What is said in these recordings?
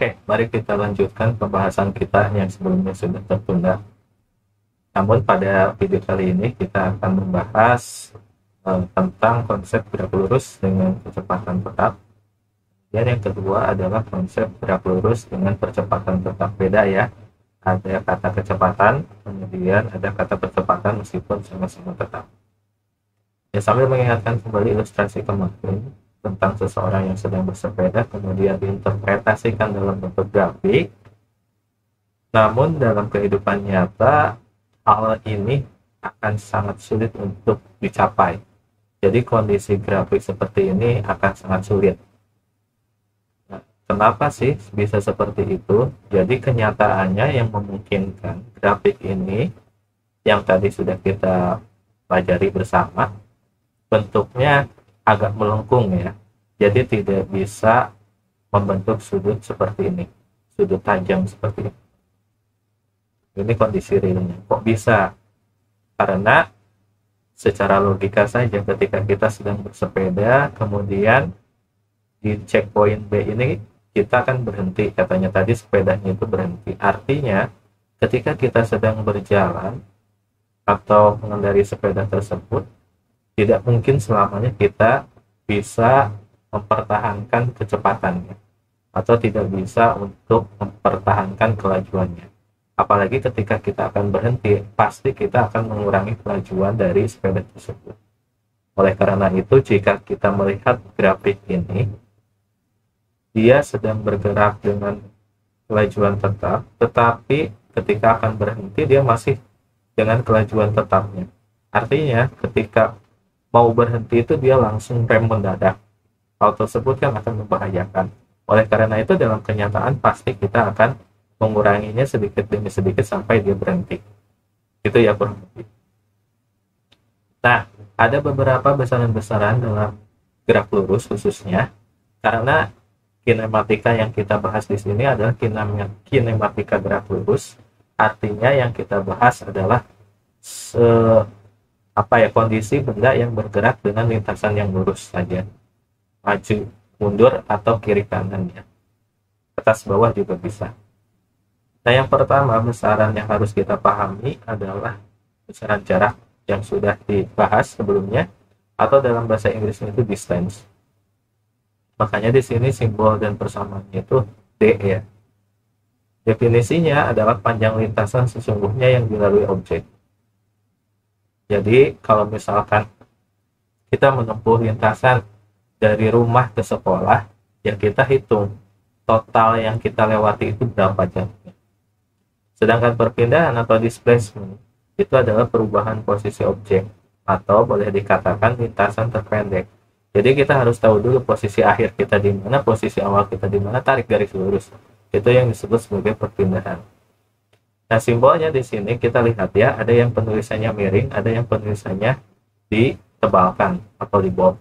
Oke, mari kita lanjutkan pembahasan kita yang sebelumnya sudah tertunda. Namun pada video kali ini kita akan membahas tentang konsep gerak lurus dengan kecepatan tetap. Dan yang kedua adalah konsep gerak lurus dengan percepatan tetap. Beda ya, ada kata kecepatan, kemudian ada kata percepatan meskipun sama-sama tetap. Ya, sambil mengingatkan kembali ilustrasi kemarin tentang seseorang yang sedang bersepeda kemudian diinterpretasikan dalam bentuk grafik. Namun dalam kehidupan nyata hal ini akan sangat sulit untuk dicapai. Jadi kondisi grafik seperti ini akan sangat sulit. Nah, kenapa sih bisa seperti itu? Jadi kenyataannya yang memungkinkan grafik ini yang tadi sudah kita pelajari bersama bentuknya agak melengkung ya, jadi tidak bisa membentuk sudut seperti ini, sudut tajam seperti ini. Ini kondisi realnya. Kok bisa? Karena secara logika saja ketika kita sedang bersepeda, kemudian di checkpoint B ini kita akan berhenti, katanya tadi sepedanya itu berhenti. Artinya ketika kita sedang berjalan atau mengendarai sepeda tersebut, tidak mungkin selamanya kita bisa mempertahankan kecepatannya atau tidak bisa untuk mempertahankan kelajuannya. Apalagi ketika kita akan berhenti, pasti kita akan mengurangi kelajuan dari sepeda tersebut. Oleh karena itu, jika kita melihat grafik ini, dia sedang bergerak dengan kelajuan tetap, tetapi ketika akan berhenti dia masih dengan kelajuan tetapnya. Artinya ketika mau berhenti itu dia langsung rem mendadak. Hal tersebut kan akan membahayakan. Oleh karena itu dalam kenyataan pasti kita akan menguranginya sedikit demi sedikit sampai dia berhenti. Itu ya kurang lebih. Nah, ada beberapa besaran-besaran dalam gerak lurus khususnya karena kinematika yang kita bahas di sini adalah kinematika gerak lurus. Artinya yang kita bahas adalah kondisi benda yang bergerak dengan lintasan yang lurus saja, maju, mundur, atau kiri kanannya, atas bawah juga bisa. Nah, yang pertama besaran yang harus kita pahami adalah besaran jarak yang sudah dibahas sebelumnya, atau dalam bahasa Inggrisnya itu distance. Makanya di sini simbol dan persamaannya itu D ya. Definisinya adalah panjang lintasan sesungguhnya yang dilalui objek. Jadi kalau misalkan kita menempuh lintasan dari rumah ke sekolah, ya kita hitung total yang kita lewati itu berapa jamnya. Sedangkan perpindahan atau displacement itu adalah perubahan posisi objek, atau boleh dikatakan lintasan terpendek. Jadi kita harus tahu dulu posisi akhir kita di mana, posisi awal kita di mana, tarik garis lurus. Itu yang disebut sebagai perpindahan. Nah, simbolnya di sini kita lihat ya, ada yang penulisannya miring, ada yang penulisannya ditebalkan atau di bold.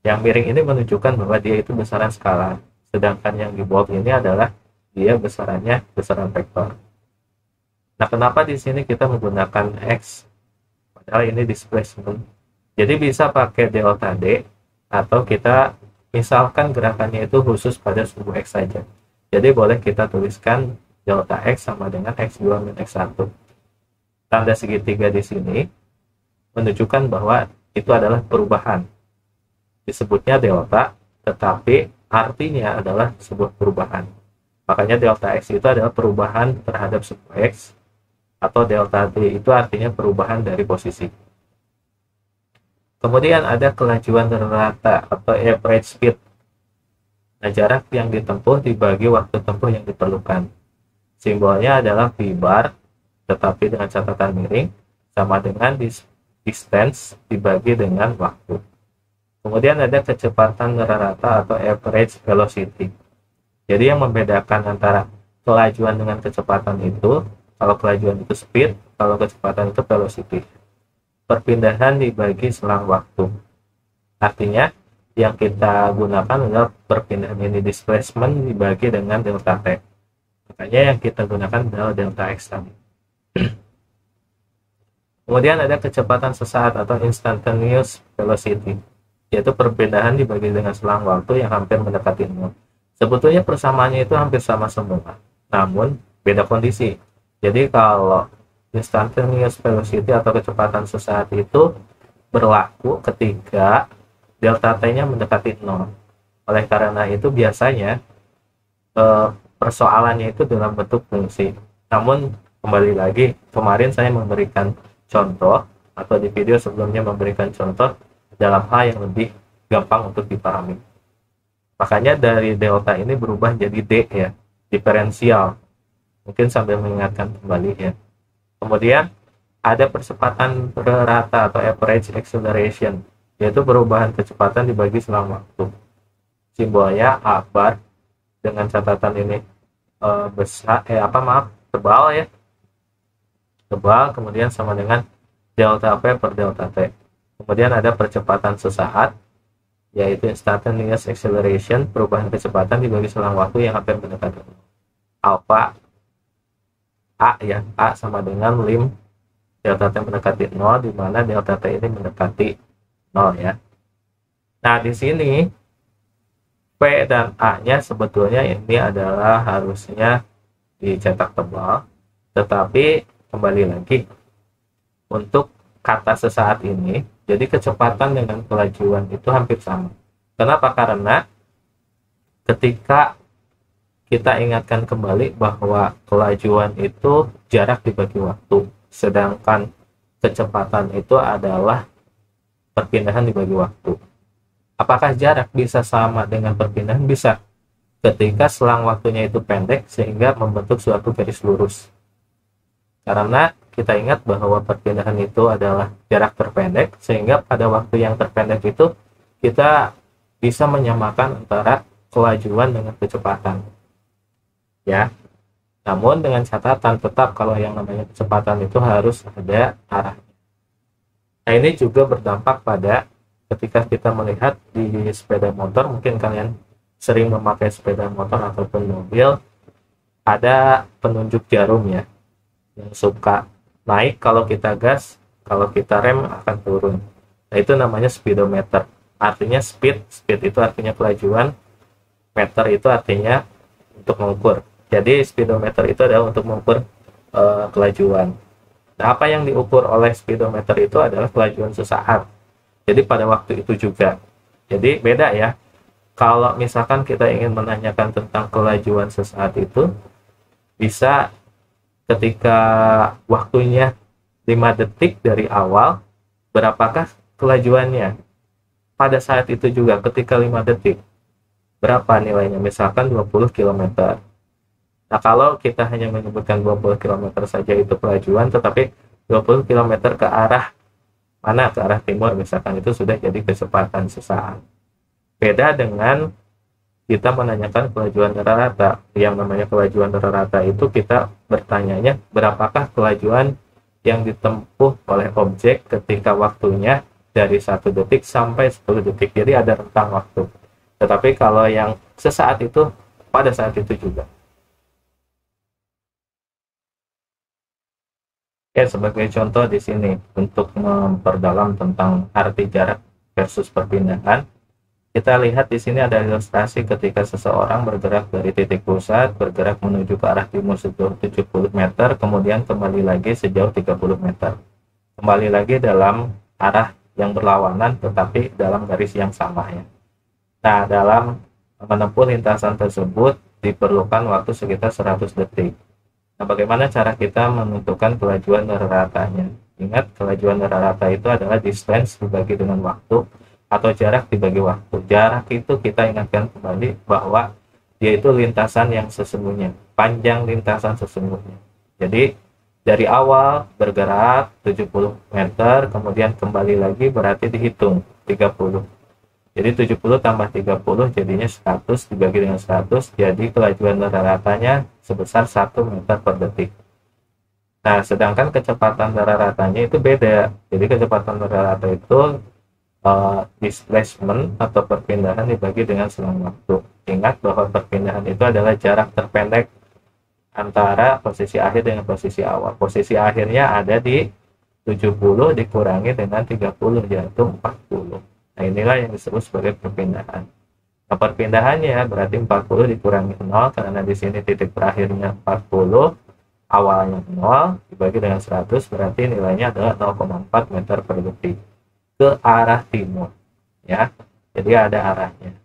Yang miring ini menunjukkan bahwa dia itu besaran skala, sedangkan yang di bold ini adalah dia besarannya besaran vektor. Nah, kenapa di sini kita menggunakan X? Padahal ini displacement. Jadi bisa pakai delta D, atau kita misalkan gerakannya itu khusus pada suhu X saja. Jadi boleh kita tuliskan delta X sama dengan X2 min X1. Tanda segitiga di sini menunjukkan bahwa itu adalah perubahan. Disebutnya delta, tetapi artinya adalah sebuah perubahan. Makanya delta X itu adalah perubahan terhadap suhu X, atau delta D itu artinya perubahan dari posisi. Kemudian ada kelajuan rata atau average speed. Nah, jarak yang ditempuh dibagi waktu tempuh yang diperlukan. Simbolnya adalah V bar, tetapi dengan catatan miring, sama dengan distance dibagi dengan waktu. Kemudian ada kecepatan rata atau average velocity. Jadi yang membedakan antara kelajuan dengan kecepatan itu, kalau kelajuan itu speed, kalau kecepatan itu velocity. Perpindahan dibagi selang waktu. Artinya yang kita gunakan adalah perpindahan ini displacement dibagi dengan delta T. Makanya yang kita gunakan adalah delta X tadi. Kemudian ada kecepatan sesaat atau instantaneous velocity, yaitu perpindahan dibagi dengan selang waktu yang hampir mendekati nol. Sebetulnya persamaannya itu hampir sama semua, namun beda kondisi. Jadi kalau instantaneous velocity atau kecepatan sesaat itu berlaku ketika delta t-nya mendekati 0. Oleh karena itu biasanya persoalannya itu dalam bentuk fungsi. Namun kembali lagi, kemarin saya memberikan contoh atau di video sebelumnya memberikan contoh dalam hal yang lebih gampang untuk dipahami. Makanya dari delta ini berubah jadi D ya, diferensial. Mungkin sambil mengingatkan kembali ya. Kemudian ada percepatan rata atau average acceleration, yaitu perubahan kecepatan dibagi selang waktu. Simbolnya A bar, dengan catatan ini tebal ya, tebal, kemudian sama dengan delta P per delta T. Kemudian ada percepatan sesaat, yaitu instantaneous acceleration, perubahan kecepatan dibagi selang waktu yang hampir mendekati alpha A ya, A sama dengan lim delta T mendekati 0, di mana delta T ini mendekati 0 ya. Nah, di sini P dan A-nya sebetulnya ini adalah harusnya dicetak tebal, tetapi kembali lagi, untuk kata sesaat ini, jadi kecepatan dengan kelajuan itu hampir sama. Kenapa? Karena ketika kita ingatkan kembali bahwa kelajuan itu jarak dibagi waktu, sedangkan kecepatan itu adalah perpindahan dibagi waktu. Apakah jarak bisa sama dengan perpindahan? Bisa. Ketika selang waktunya itu pendek sehingga membentuk suatu garis lurus. Karena kita ingat bahwa perpindahan itu adalah jarak terpendek, sehingga pada waktu yang terpendek itu kita bisa menyamakan antara kelajuan dengan kecepatan. Ya. Namun dengan catatan tetap kalau yang namanya kecepatan itu harus ada arahnya. Nah, ini juga berdampak pada ketika kita melihat di sepeda motor, mungkin kalian sering memakai sepeda motor ataupun mobil, ada penunjuk jarum ya, yang suka naik kalau kita gas, kalau kita rem akan turun. Nah, itu namanya speedometer. Artinya speed itu artinya kelajuan, meter itu artinya untuk mengukur. Jadi speedometer itu adalah untuk mengukur kelajuan. Nah, apa yang diukur oleh speedometer itu adalah kelajuan sesaat. Jadi pada waktu itu juga. Jadi beda ya. Kalau misalkan kita ingin menanyakan tentang kelajuan sesaat itu, bisa ketika waktunya 5 detik dari awal, berapakah kelajuannya? Pada saat itu juga ketika 5 detik, berapa nilainya? Misalkan 20 km. Nah, kalau kita hanya menyebutkan 20 km saja itu kelajuan, tetapi 20 km ke arah mana? Ke arah timur misalkan, itu sudah jadi kecepatan sesaat. Beda dengan kita menanyakan kelajuan rata. Yang namanya kelajuan rata itu kita bertanyanya berapakah kelajuan yang ditempuh oleh objek ketika waktunya dari 1 detik sampai 10 detik. Jadi ada rentang waktu. Tetapi kalau yang sesaat itu pada saat itu juga. Oke, sebagai contoh di sini untuk memperdalam tentang arti jarak versus perpindahan, kita lihat di sini ada ilustrasi ketika seseorang bergerak dari titik pusat, bergerak menuju ke arah timur sejauh 70 meter, kemudian kembali lagi sejauh 30 meter. Kembali lagi dalam arah yang berlawanan, tetapi dalam garis yang sama ya. Nah, dalam menempuh lintasan tersebut diperlukan waktu sekitar 100 detik. Nah, bagaimana cara kita menentukan kelajuan ratanya? Ingat, kelajuan rata itu adalah distance dibagi dengan waktu atau jarak dibagi waktu. Jarak itu kita ingatkan kembali bahwa dia itu lintasan yang sesungguhnya, panjang lintasan sesungguhnya. Jadi dari awal bergerak 70 meter, kemudian kembali lagi berarti dihitung 30. Jadi 70 tambah 30 jadinya 100 dibagi dengan 100, jadi kelajuan ratanya sebesar 1 meter per detik. Nah, sedangkan kecepatan ratanya itu beda. Jadi kecepatan rata itu displacement atau perpindahan dibagi dengan selang waktu. Ingat bahwa perpindahan itu adalah jarak terpendek antara posisi akhir dengan posisi awal. Posisi akhirnya ada di 70 dikurangi dengan 30 yaitu 40. Nah, inilah yang disebut sebagai perpindahan. Nah, perpindahannya berarti 40 dikurangi 0, karena di sini titik terakhirnya 40, awalnya 0, dibagi dengan 100, berarti nilainya adalah 0,4 meter per detik ke arah timur. Ya, jadi ada arahnya.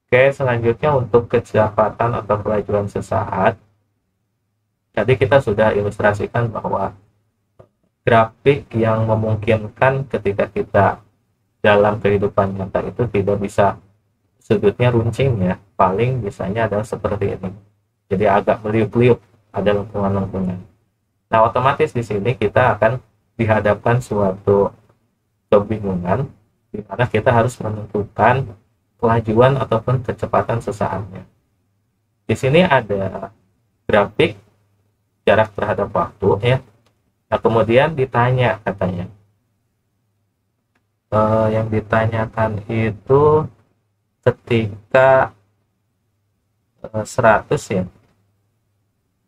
Oke, selanjutnya untuk kecepatan atau kelajuan sesaat. Tadi kita sudah ilustrasikan bahwa grafik yang memungkinkan ketika kita dalam kehidupan nyata itu tidak bisa sudutnya runcing ya, paling biasanya adalah seperti ini. Jadi agak meliuk-liuk, ada lengkungan-lengkungan. Nah, otomatis di sini kita akan dihadapkan suatu kebingungan di mana kita harus menentukan kelajuan ataupun kecepatan sesaatnya. Di sini ada grafik jarak terhadap waktu ya. Nah, kemudian ditanya katanya. Yang ditanyakan itu ketika 100 ya.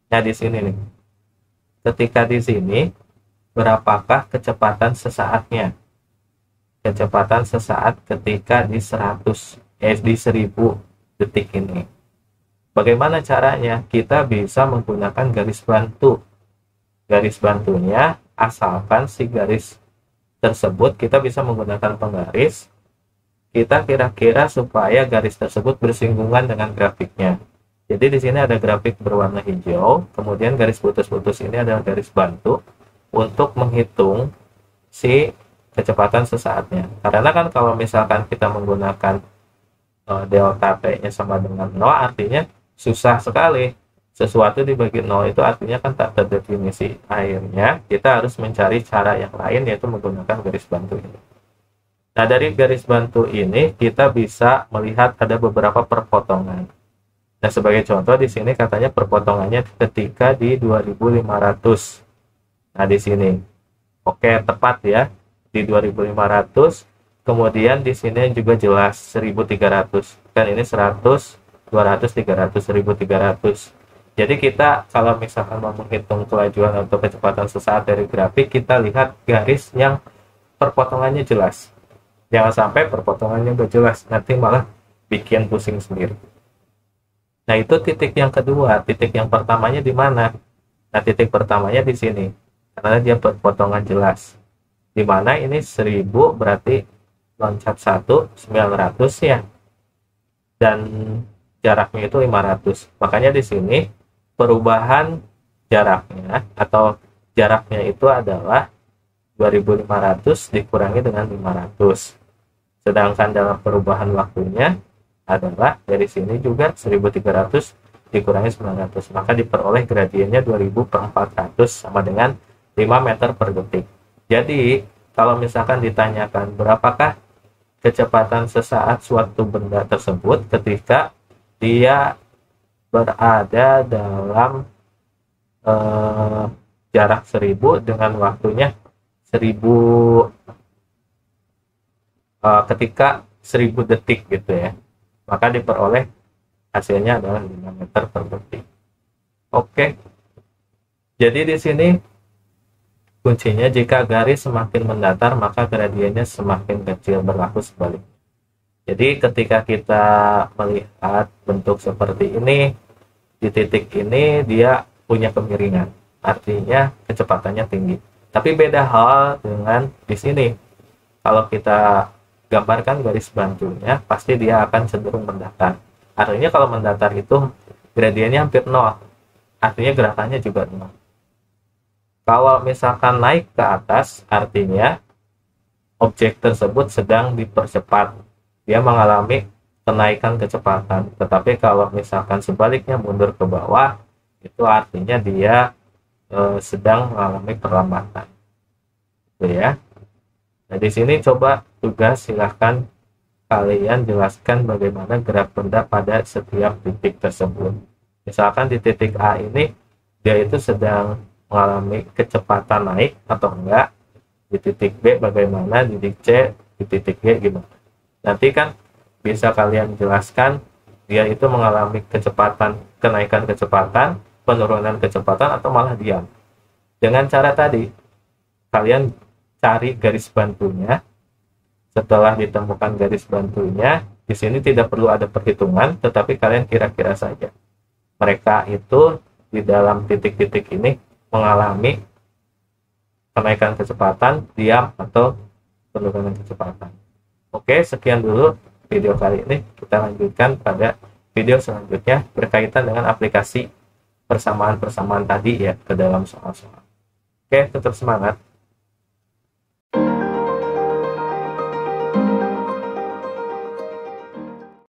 Nah, di sini nih. Ketika di sini berapakah kecepatan sesaatnya? Kecepatan sesaat ketika di 100, di 1000 detik ini. Bagaimana caranya? Kita bisa menggunakan garis bantu. Garis bantunya, asalkan si garis tersebut kita bisa menggunakan penggaris, kita kira-kira supaya garis tersebut bersinggungan dengan grafiknya. Jadi di sini ada grafik berwarna hijau, kemudian garis putus-putus ini adalah garis bantu untuk menghitung si kecepatan sesaatnya. Karena kan kalau misalkan kita menggunakan delta T-nya sama dengan 0, artinya susah sekali. Sesuatu dibagi 0 itu artinya kan tak terdefinisi. Akhirnya kita harus mencari cara yang lain, yaitu menggunakan garis bantu ini. Nah, dari garis bantu ini kita bisa melihat ada beberapa perpotongan. Nah, sebagai contoh di sini katanya perpotongannya ketika di 2500. Nah, di sini. Oke, tepat ya. Di 2500. Kemudian di sini juga jelas 1300. Kan ini 100, 200, 300, 1300. Jadi kita kalau misalkan mau menghitung kelajuan atau kecepatan sesaat dari grafik, kita lihat garis yang perpotongannya jelas. Jangan sampai perpotongannya gak jelas, nanti malah bikin pusing sendiri. Nah, itu titik yang kedua. Titik yang pertamanya di mana? Nah, titik pertamanya di sini, karena dia perpotongan jelas. Di mana ini 1000 berarti loncat 1, 900 ya. Dan jaraknya itu 500. Makanya di sini perubahan jaraknya atau jaraknya itu adalah 2500 dikurangi dengan 500. Sedangkan dalam perubahan waktunya adalah dari sini juga 1300 dikurangi 900. Maka diperoleh gradiennya 2000/400 sama dengan 5 meter per detik. Jadi, kalau misalkan ditanyakan berapakah kecepatan sesaat suatu benda tersebut ketika dia berada dalam jarak 1000 dengan waktunya 1000 ketika 1000 detik gitu ya, maka diperoleh hasilnya adalah 5 meter per detik. Oke, jadi di sini kuncinya jika garis semakin mendatar maka gradiennya semakin kecil, berlaku sebaliknya. Jadi ketika kita melihat bentuk seperti ini, di titik ini dia punya kemiringan, artinya kecepatannya tinggi. Tapi beda hal dengan di sini. Kalau kita gambarkan garis bantunya, pasti dia akan cenderung mendatar. Artinya kalau mendatar itu gradiennya hampir 0. Artinya gerakannya juga 0. Kalau misalkan naik ke atas, artinya objek tersebut sedang dipercepat. Dia mengalami kenaikan kecepatan. Tetapi kalau misalkan sebaliknya mundur ke bawah, itu artinya dia sedang mengalami perlambatan. Itu ya. Nah, di sini coba tugas silahkan kalian jelaskan bagaimana gerak benda pada setiap titik tersebut. Misalkan di titik A ini dia itu sedang mengalami kecepatan naik atau enggak. Di titik B bagaimana, di titik C, di titik G gimana. Nanti kan bisa kalian jelaskan dia itu mengalami kecepatan, kenaikan kecepatan, penurunan kecepatan, atau malah diam. Dengan cara tadi, kalian cari garis bantunya. Setelah ditemukan garis bantunya, Di sini tidak perlu ada perhitungan, tetapi kalian kira-kira saja. Mereka itu di dalam titik-titik ini mengalami kenaikan kecepatan, diam, atau penurunan kecepatan. Oke, sekian dulu video kali ini. Kita lanjutkan pada video selanjutnya berkaitan dengan aplikasi persamaan-persamaan tadi ya ke dalam soal-soal. Oke, tetap semangat.